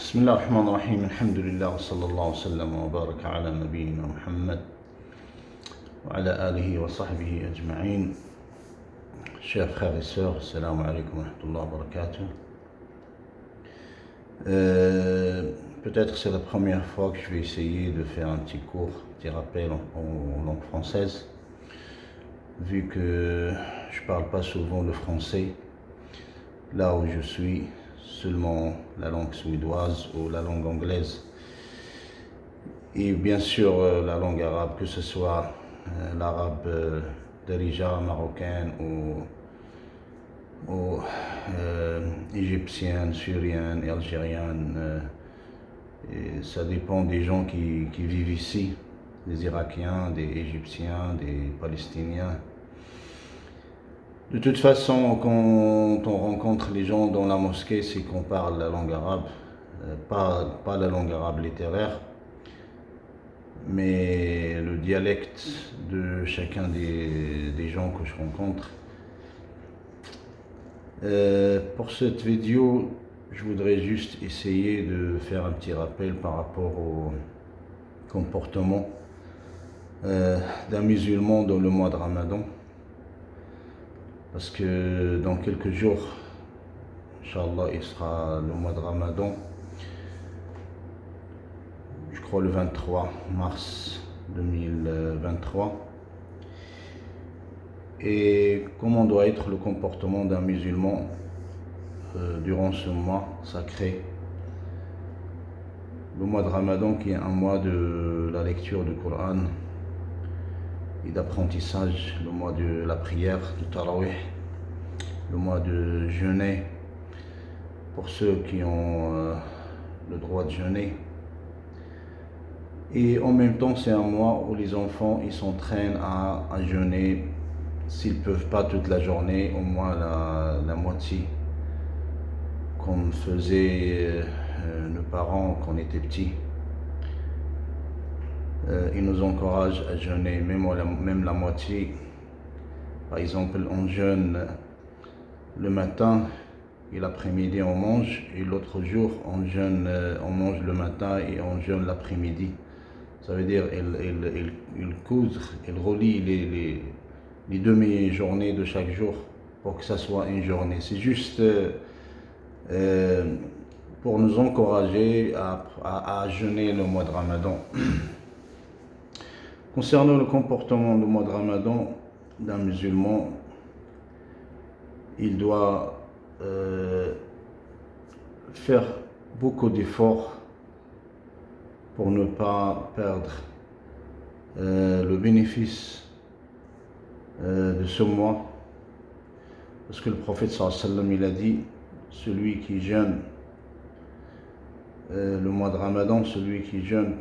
بسم الله الرحمن الرحيم الحمد لله وصلى الله وسلم وبارك على نبينا محمد وعلى آله وصحبه أجمعين. Chers frères et sœurs, assalamu alaikum wa rahmatullahi wa barakatuh. Peut-être c'est la première fois que je vais essayer de faire un petit cours, un petit rappel en langue française, vu que je parle pas souvent le français, là où je suis, seulement la langue suédoise ou la langue anglaise. Et bien sûr la langue arabe, que ce soit l'arabe darija, marocaine ou égyptienne, syrienne et algérienne. Et ça dépend des gens qui vivent ici, des Irakiens, des Égyptiens, des Palestiniens. De toute façon, quand on rencontre les gens dans la mosquée, c'est qu'on parle la langue arabe, pas la langue arabe littéraire, mais le dialecte de chacun des gens que je rencontre. Pour cette vidéo, je voudrais juste essayer de faire un petit rappel par rapport au comportement d'un musulman dans le mois de Ramadan. Parce que dans quelques jours, Inch'Allah, il sera le mois de Ramadan. Je crois le 23 mars 2023. Et comment doit être le comportement d'un musulman durant ce mois sacré. Le mois de Ramadan qui est un mois de la lecture du Coran et d'apprentissage, le mois de la prière, du Tarawih, le mois de jeûner pour ceux qui ont le droit de jeûner. Et en même temps, c'est un mois où les enfants ils s'entraînent à jeûner, s'ils ne peuvent pas toute la journée, au moins la moitié, comme faisaient nos parents quand on était petits. Ils nous encouragent à jeûner, même la moitié. Par exemple, on jeûne le matin et l'après-midi on mange, et l'autre jour on mange le matin et on jeûne l'après-midi. Ça veut dire il relie les demi-journées de chaque jour pour que ça soit une journée. C'est juste pour nous encourager à jeûner le mois de Ramadan. Concernant le comportement du mois de Ramadan d'un musulman, il doit faire beaucoup d'efforts pour ne pas perdre le bénéfice de ce mois, parce que le prophète sallallahu alayhi wa sallam il a dit, celui qui jeûne le mois de Ramadan, celui qui jeûne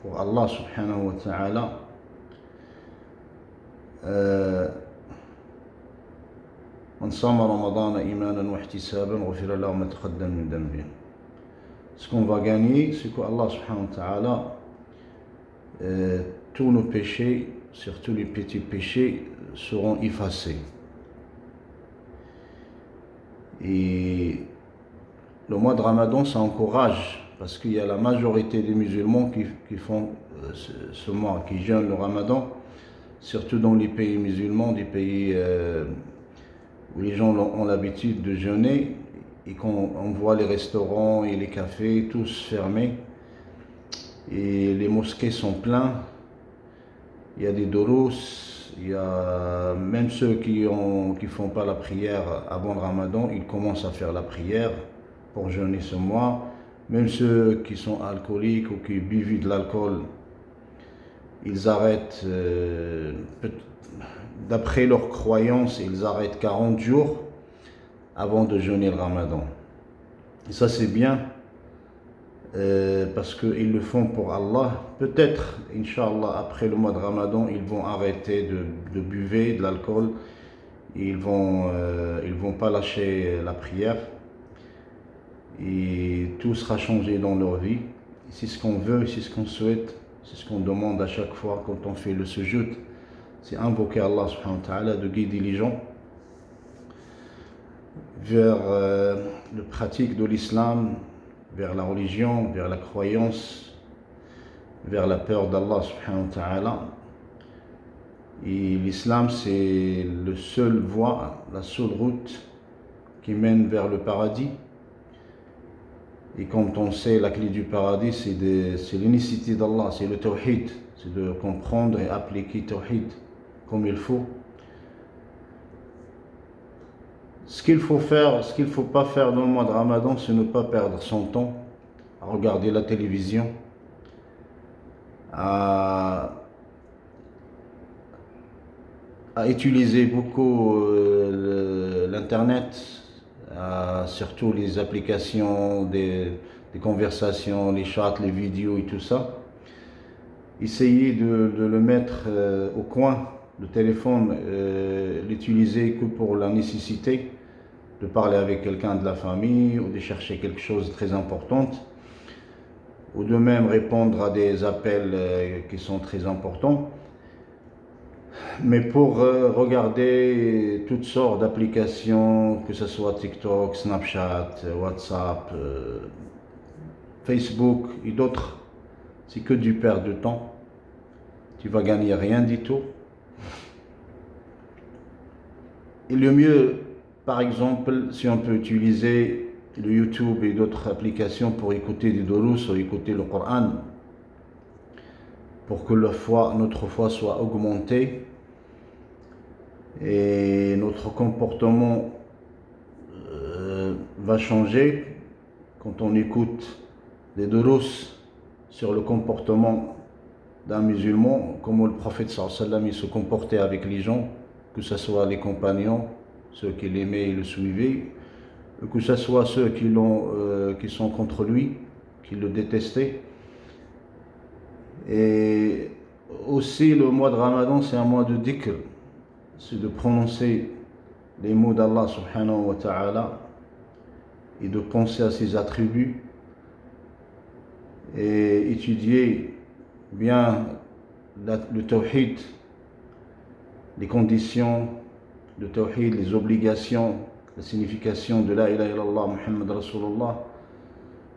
pour Allah subhanahu wa ta'ala, man sama Ramadan imanan wa ihtisaban ghufira lahu ma taqaddama min dhanbihi. Ce qu'on va gagner, c'est que Allah subhanahu wa ta'ala, tous nos péchés, surtout les petits péchés, seront effacés. Et le mois de Ramadan, ça encourage, parce qu'il y a la majorité des musulmans qui font ce mois, qui jeûnent le Ramadan, surtout dans les pays musulmans, des pays où les gens ont l'habitude de jeûner, et quand on voit les restaurants et les cafés tous fermés, et les mosquées sont pleins, il y a des durus, il y a même ceux qui font pas la prière avant le Ramadan, ils commencent à faire la prière pour jeûner ce mois. Même ceux qui sont alcooliques ou qui buvent de l'alcool, ils arrêtent, d'après leurs croyances, ils arrêtent 40 jours avant de jeûner le Ramadan. Et ça c'est bien, parce qu'ils le font pour Allah. Peut-être, Inch'Allah, après le mois de Ramadan, ils vont arrêter de buver de l'alcool, ils vont pas lâcher la prière, et tout sera changé dans leur vie. C'est ce qu'on veut, c'est ce qu'on souhaite, c'est ce qu'on demande à chaque fois quand on fait le sujoud. C'est invoquer Allah subhanahu wa ta'ala de guider les gens vers la pratique de l'islam, vers la religion, vers la croyance, vers la peur d'Allah subhanahu wa ta'ala. Et l'islam, c'est la seule voie, la seule route qui mène vers le paradis. Et comme on sait, la clé du paradis, c'est l'unicité d'Allah, c'est le tawhid, c'est de comprendre et appliquer tawhid comme il faut. Ce qu'il faut faire, ce qu'il ne faut pas faire dans le mois de Ramadan, c'est ne pas perdre son temps à regarder la télévision, à utiliser beaucoup l'internet, surtout les applications, des conversations, les chats, les vidéos et tout ça. Essayez de le mettre au coin, le téléphone, l'utiliser que pour la nécessité de parler avec quelqu'un de la famille ou de chercher quelque chose de très important, ou de même répondre à des appels qui sont très importants. Mais pour regarder toutes sortes d'applications, que ce soit TikTok, Snapchat, WhatsApp, Facebook et d'autres, c'est que du perte de temps. Tu vas gagner rien du tout. Et le mieux, par exemple, si on peut utiliser le YouTube et d'autres applications pour écouter des durus ou écouter le Coran, pour que notre foi soit augmentée et notre comportement va changer quand on écoute des durus sur le comportement d'un musulman, comment le prophète sallallahu alayhi wa sallam il se comportait avec les gens, que ce soit les compagnons, ceux qui l'aimaient et le suivaient, que ce soit ceux qui sont contre lui, qui le détestaient. Et aussi le mois de Ramadan, c'est un mois de dhikr, c'est de prononcer les mots d'Allah subhanahu wa ta'ala et de penser à ses attributs et étudier bien le tawhid, les conditions de tawhid, les obligations, la signification de la ilaha illallah Muhammad Rasulullah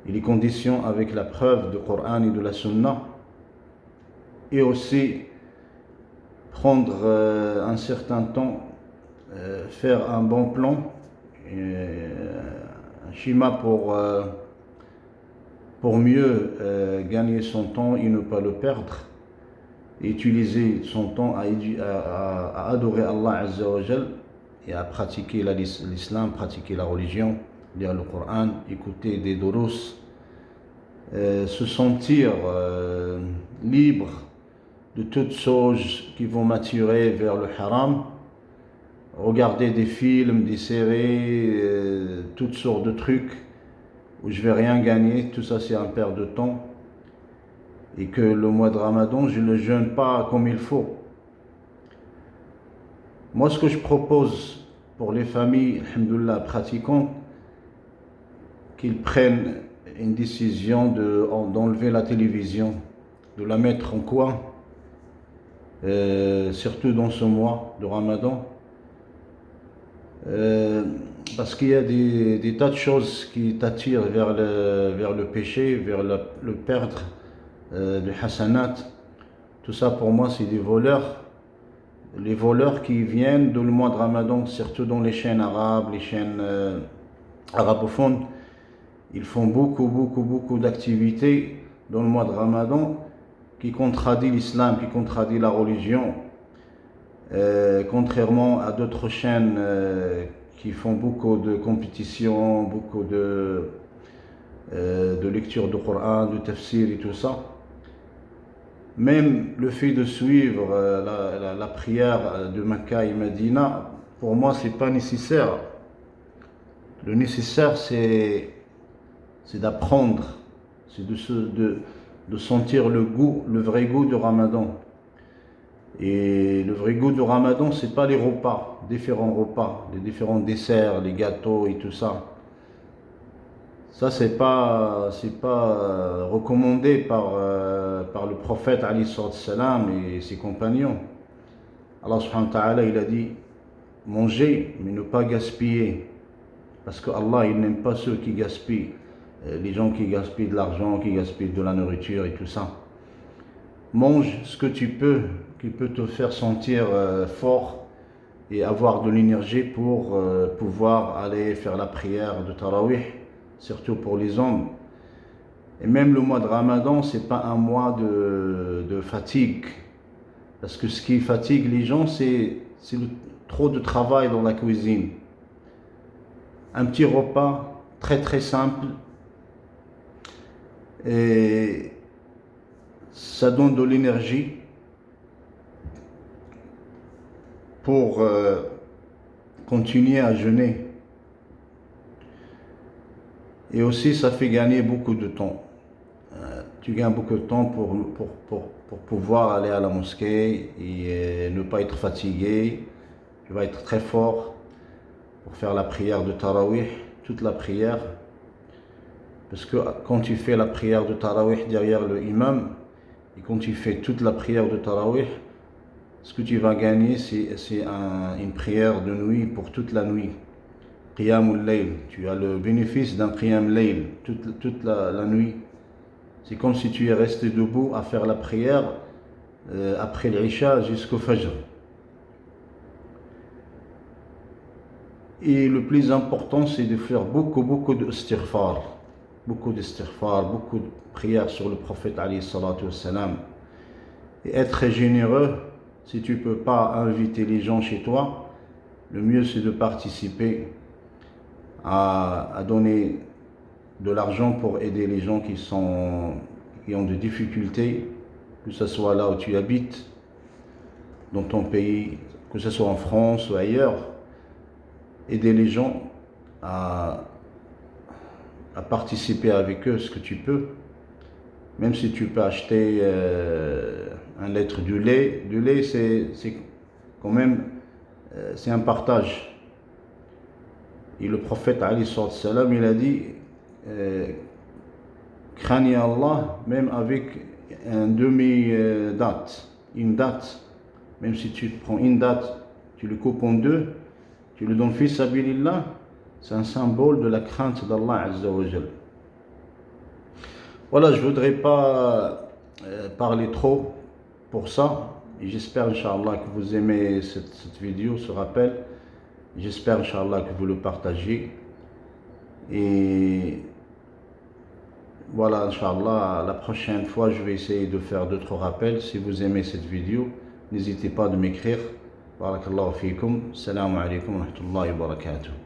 et les conditions avec la preuve du Coran et de la Sunna, et aussi prendre un certain temps, faire un bon plan, un schéma pour mieux gagner son temps et ne pas le perdre, et utiliser son temps à adorer Allah Azza wa Jal et à pratiquer l'islam, pratiquer la religion, lire le Coran, écouter des durus, se sentir libre de toutes choses qui vont m'attirer vers le haram, regarder des films, des séries, toutes sortes de trucs où je vais rien gagner, tout ça c'est un perte de temps, et que le mois de Ramadan je ne jeûne pas comme il faut. Moi ce que je propose pour les familles, alhamdoulilah, pratiquantes, qu'ils prennent une décision d'enlever la télévision, de la mettre en coin, surtout dans ce mois de Ramadan, parce qu'il y a des tas de choses qui t'attirent vers le péché, vers le perdre de hasanat. Tout ça pour moi c'est des voleurs, les voleurs qui viennent dans le mois de Ramadan, surtout dans les chaînes arabes, les chaînes arabophones. Ils font beaucoup d'activités dans le mois de Ramadan qui contredit l'islam, qui contredit la religion, contrairement à d'autres chaînes qui font beaucoup de compétitions, beaucoup de lecture du Coran, du tafsir et tout ça. Même le fait de suivre la prière de Mecca et Medina, pour moi c'est pas nécessaire. Le nécessaire c'est d'apprendre, c'est de sentir le vrai goût du Ramadan. Et le vrai goût du Ramadan, c'est pas les repas, différents repas, les différents desserts, les gâteaux et tout ça. Ça c'est pas recommandé par le prophète alayhi salam et ses compagnons. Allah subhanahu wa ta'ala il a dit manger mais ne pas gaspiller, parce que Allah il n'aime pas ceux qui gaspillent les gens qui gaspillent de l'argent, qui gaspillent de la nourriture et tout ça. Mange ce que tu peux, qui peut te faire sentir fort et avoir de l'énergie pour pouvoir aller faire la prière de Tarawih, surtout pour les hommes. Et même le mois de Ramadan, c'est pas un mois de fatigue, parce que ce qui fatigue les gens, c'est trop de travail dans la cuisine. Un petit repas très très simple, et ça donne de l'énergie pour continuer à jeûner. Et aussi, ça fait gagner beaucoup de temps. Tu gagnes beaucoup de temps pour pouvoir aller à la mosquée et ne pas être fatigué. Tu vas être très fort pour faire la prière de Tarawih, toute la prière. Parce que quand tu fais la prière de Tarawih derrière le imam, et quand tu fais toute la prière de Tarawih, ce que tu vas gagner, c'est une prière de nuit pour toute la nuit. Qiyamul Layl, tu as le bénéfice d'un Qiyam Layl toute la nuit. C'est comme si tu es resté debout à faire la prière après l'Isha jusqu'au Fajr. Et le plus important, c'est de faire beaucoup d'istighfar, beaucoup de prières sur le prophète alayhi salatu wassalam. Et être généreux. Si tu ne peux pas inviter les gens chez toi, le mieux c'est de participer à donner de l'argent pour aider les gens qui ont des difficultés, que ce soit là où tu habites, dans ton pays, que ce soit en France ou ailleurs. Aider les gens à participer avec eux ce que tu peux. Même si tu peux acheter un litre du lait c'est quand même c'est un partage. Et le prophète alayhi salam, il a dit craignez Allah même avec un demi-date, une date. Même si tu prends une date, tu le coupes en deux, tu le donnes fi sabilillah, c'est un symbole de la crainte d'Allah Azza wa Jal. Voilà, je ne voudrais pas parler trop pour ça. Et j'espère, Inch'Allah, que vous aimez cette vidéo, ce rappel. J'espère, Inch'Allah, que vous le partagez. Et voilà, Inch'Allah, la prochaine fois, je vais essayer de faire d'autres rappels. Si vous aimez cette vidéo, n'hésitez pas de m'écrire. Barakallahu fikum. Salam alaikum wa rahmatullahi wa barakatuh.